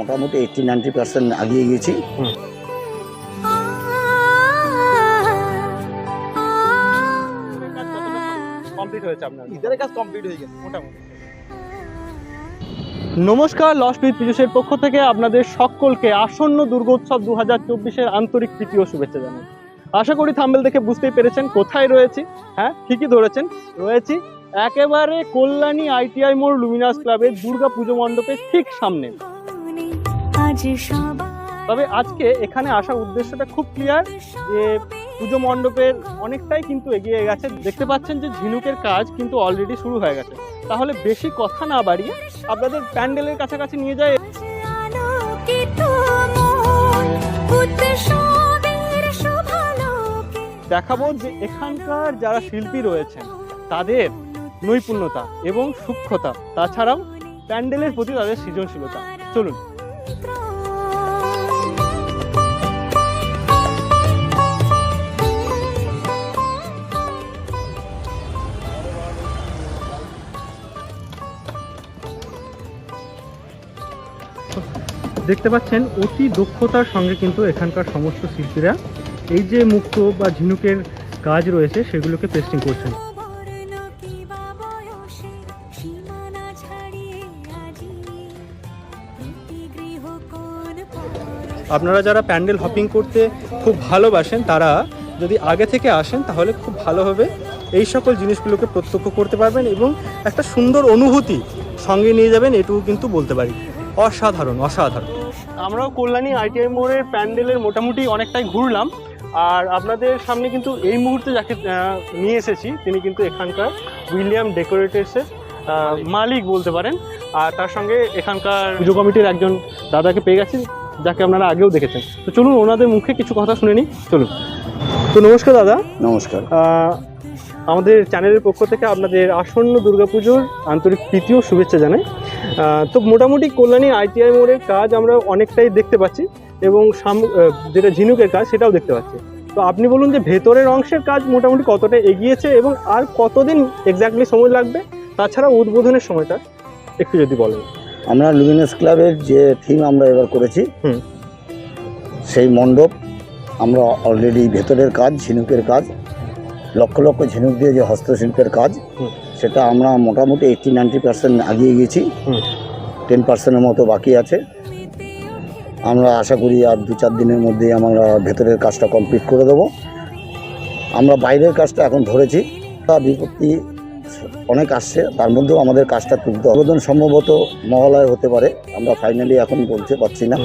মোটামুটি 80-90% আগিয়ে গেছি। কমপ্লিট হয়েছে আপনার ঈদের কাজ কমপ্লিট হয়ে গেছে মোটামুটি। নমস্কার, লস্ট উইথ পীযূষের পক্ষ থেকে আপনাদের সকলকে আসন্ন দুর্গোৎসব 2024-এর আন্তরিক প্রীতি ও শুভেচ্ছা জানাই। আশা করি থাম্বনেল দেখে বুঝতেই পেরেছেন কোথায় রয়েছি। হ্যাঁ, ঠিকই ধরেছেন, রয়েছি একেবারে কল্যাণী ITI মোড় লুমিনাস ক্লাবের দুর্গা পুজো মণ্ডপের ঠিক সামনে। তবে আজকে এখানে আসার উদ্দেশ্যটা খুব ক্লিয়ার, যে পুজো মণ্ডপের অনেকটাই কিন্তু এগিয়ে গেছে। দেখতে পাচ্ছেন যে ঝিনুকের কাজ কিন্তু অলরেডি শুরু হয়ে গেছে। তাহলে বেশি কথা না বাড়িয়ে আপনাদের প্যান্ডেলের কাছাকাছি নিয়ে যায়, দেখাবো যে এখানকার যারা শিল্পী রয়েছেন তাদের নৈপুণ্যতা এবং সূক্ষ্মতা, তাছাড়াও প্যান্ডেলের প্রতি তাদের সৃজনশীলতা। চলুন। দেখতে পাচ্ছেন অতি দক্ষতার সঙ্গে কিন্তু এখানকার সমস্ত শিল্পীরা এই যে মুক্ত বা ঝিনুকের কাজ রয়েছে সেগুলোকে পেস্টিং করছেন। আপনারা যারা প্যান্ডেল হপিং করতে খুব ভালোবাসেন তারা যদি আগে থেকে আসেন তাহলে খুব ভালো হবে, এই সকল জিনিসগুলোকে প্রত্যক্ষ করতে পারবেন এবং একটা সুন্দর অনুভূতি সঙ্গে নিয়ে যাবেন, এটুকু কিন্তু বলতে পারি। অসাধারণ অসাধারণ। আমরাও কল্যাণী ITI মোড়ের প্যান্ডেলের মোটামুটি অনেকটাই ঘুরলাম, আর আপনাদের সামনে কিন্তু এই মুহূর্তে যাকে নিয়ে এসেছি তিনি কিন্তু এখানকার উইলিয়াম ডেকোরেটার্সের মালিক বলতে পারেন, আর তার সঙ্গে এখানকার পুজো কমিটির একজন দাদাকে পেয়ে গেছি যাকে আপনারা আগেও দেখেছেন। তো চলুন ওনাদের মুখে কিছু কথা শুনে নিই, চলুন। তো নমস্কার দাদা। নমস্কার। আমাদের চ্যানেলের পক্ষ থেকে আপনাদের আসন্ন দুর্গাপুজোর আন্তরিক প্রীতি ও শুভেচ্ছা জানাই। তো মোটামুটি কল্যাণী ITI মোড়ের কাজ আমরা অনেকটাই দেখতে পাচ্ছি এবং যেটা ঝিনুকের কাজ সেটাও দেখতে পাচ্ছি। তো আপনি বলুন যে ভেতরের অংশের কাজ মোটামুটি কতটা এগিয়েছে এবং আর কতদিন এক্স্যাক্টলি সময় লাগবে, তাছাড়া উদ্বোধনের সময়টা একটু যদি বলেন। আমরা লুমিনাস ক্লাবের যে থিম আমরা এবার করেছি সেই মণ্ডপ আমরা অলরেডি ভেতরের কাজ, ঝিনুকের কাজ, লক্ষ লক্ষ ঝিনুক দিয়ে যে হস্তশিল্পের কাজ, সেটা আমরা মোটামুটি 80-90% আগিয়ে গেছি। 10%-এর মতো বাকি আছে। আমরা আশা করি আর 2-4 দিনের মধ্যেই আমরা ভেতরের কাজটা কমপ্লিট করে দেবো। আমরা বাইরের কাজটা এখন ধরেছি, তা বিপত্তি অনেক আসছে, তার মধ্যেও আমাদের কাজটা তুলতে উদ্বোধন সম্ভবত মহালয় হতে পারে, আমরা ফাইনালি এখন বলতে পারছি না।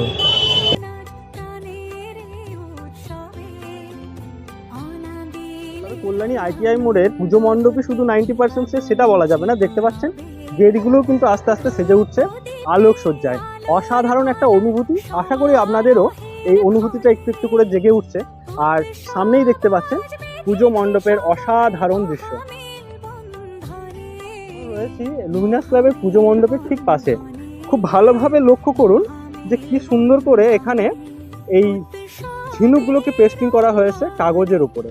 কল্যাণী ITI মোড়ের পুজো মণ্ডপে শুধু 90% সেটা বলা যাবে না। দেখতে পাচ্ছেন গেটগুলোও কিন্তু আস্তে আস্তে সেজে উঠছে আলোকসজ্জায়। অসাধারণ একটা অনুভূতি, আশা করি আপনাদেরও এই অনুভূতিটা একটু একটু করে জেগে উঠছে। আর সামনেই দেখতে পাচ্ছেন পুজো মণ্ডপের অসাধারণ দৃশ্য। রয়েছি লুমিনাস ক্লাবের পুজো মণ্ডপের ঠিক পাশে। খুব ভালোভাবে লক্ষ্য করুন যে কি সুন্দর করে এখানে এই ঝিনুকগুলোকে পেস্টিং করা হয়েছে কাগজের উপরে।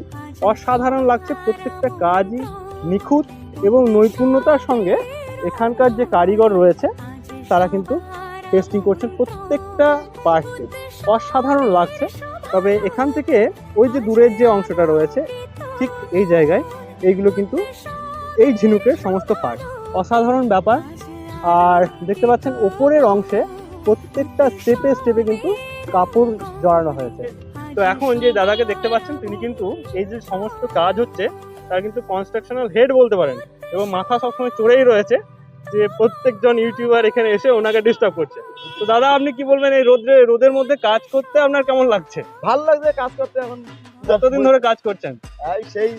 অসাধারণ লাগছে, প্রত্যেকটা কাজই নিখুঁত এবং নৈপুণ্যতার সঙ্গে এখানকার যে কারিগর রয়েছে তারা কিন্তু পেস্টিং করছেন প্রত্যেকটা পার্টকে। অসাধারণ লাগছে। তবে এখান থেকে ওই যে দূরের যে অংশটা রয়েছে ঠিক এই জায়গায়, এইগুলো কিন্তু এই ঝিনুকের সমস্ত পার্ট। অসাধারণ ব্যাপার। আর দেখতে পাচ্ছেন ওপরের অংশে প্রত্যেকটা স্টেপে স্টেপে কিন্তু কাপড় জড়ানো হয়েছে। তো এখন যে দাদাকে দেখতে পাচ্ছেন তিনি কিন্তু এই যে সমস্ত কাজ হচ্ছে তার কিন্তু কনস্ট্রাকশনাল হেড বলতে পারেন, এবং মাথা সবসময় চড়েই রয়েছে যে প্রত্যেকজন ইউটিউবার এখানে এসে ওনাকে ডিস্টার্ব করছে। তো দাদা আপনি কি বলবেন, এই রোদের মধ্যে কাজ করতে আপনার কেমন লাগছে? ভালো লাগছে কাজ করতে। এখন কতদিন ধরে কাজ করছেন? সেই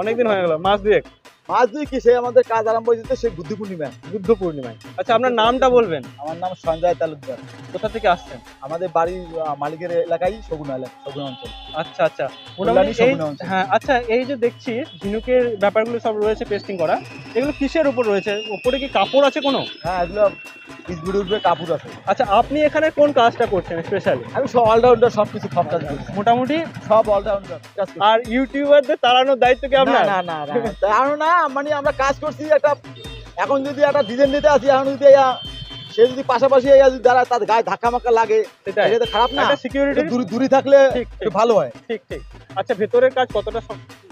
অনেকদিন হয়ে গেল, মাস দুয়েক। মাস দুই কি, সেই আমাদের কাজ আরম্ভ হয়েছে সেই বুদ্ধ পূর্ণিমায়। আচ্ছা, আপনার নামটা বলবেন? আমার নাম সঞ্জয় তালুকদার। কোথা থেকে আসছেন? আমাদের বাড়ির মালিকের এলাকায় সগুনা অঞ্চল। আচ্ছা আচ্ছা, হ্যাঁ। আচ্ছা, এই যে দেখছি ঝিনুকের ব্যাপারগুলো সব রয়েছে পেস্টিং করা, এগুলো কিসের উপর রয়েছে? উপরে কি কাপড় আছে কোনো? হ্যাঁ, এগুলো পিসগুলোর উপরে কাপড় আছে। আচ্ছা, আপনি এখানে কোন কাজটা করছেন স্পেশালি? আমি সব অলরাউন্ডার, সবকিছু সব কাজ করি মোটামুটি সব অলরাউন্ডার কাজ করি। আর ইউটিউবারদের তাড়ানোর দায়িত্ব কি আপনার? না তাড়ানো না, মানে আমরা কাজ করছি একটা। এখন যদি একটা ডিজাইন দিতে আসি, এখন যদি সে যদি পাশাপাশি এই যদি দাঁড়ায় তার গায়ে ধাক্কা মাক্কা লাগে সেটাই এটা তো খারাপ না। একটা সিকিউরিটি একটু দূরে থাকলে ঠিক একটু ভালো হয়। ঠিক ঠিক আচ্ছা ভেতরের কাজ কতটা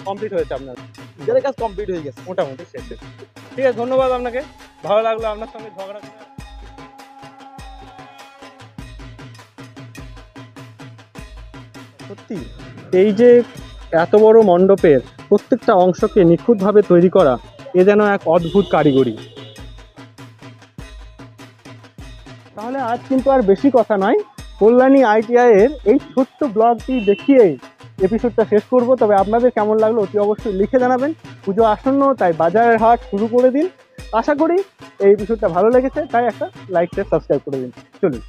কমপ্লিট হয়েছে আপনার? নিজের কাজ কমপ্লিট হয়ে গেছে। মোটামুটি শেষ। ঠিক আছে, ধন্যবাদ আপনাকে, ভালো লাগলো আপনার সঙ্গে ঝগড়া করে। সত্যি এই যে এত বড় মণ্ডপের প্রত্যেকটা অংশকে নিখুঁতভাবে তৈরি করা, এ যেন এক অদ্ভুত কারিগরি। তাহলে আজ কিন্তু আর বেশি কথা নয়, কল্যাণী ITI এর এই ছোট্ট ব্লগটি দেখিয়ে এপিসোডটা শেষ করব। তবে আপনাদের কেমন লাগলো অতি অবশ্যই লিখে জানাবেন। পুজো আসন্ন, তাই বাজারের হাট শুরু করে দিন। আশা করি এই এপিসোডটা ভালো লেগেছে, তাই একটা লাইক শেয়ার সাবস্ক্রাইব করে দিন। চলুন।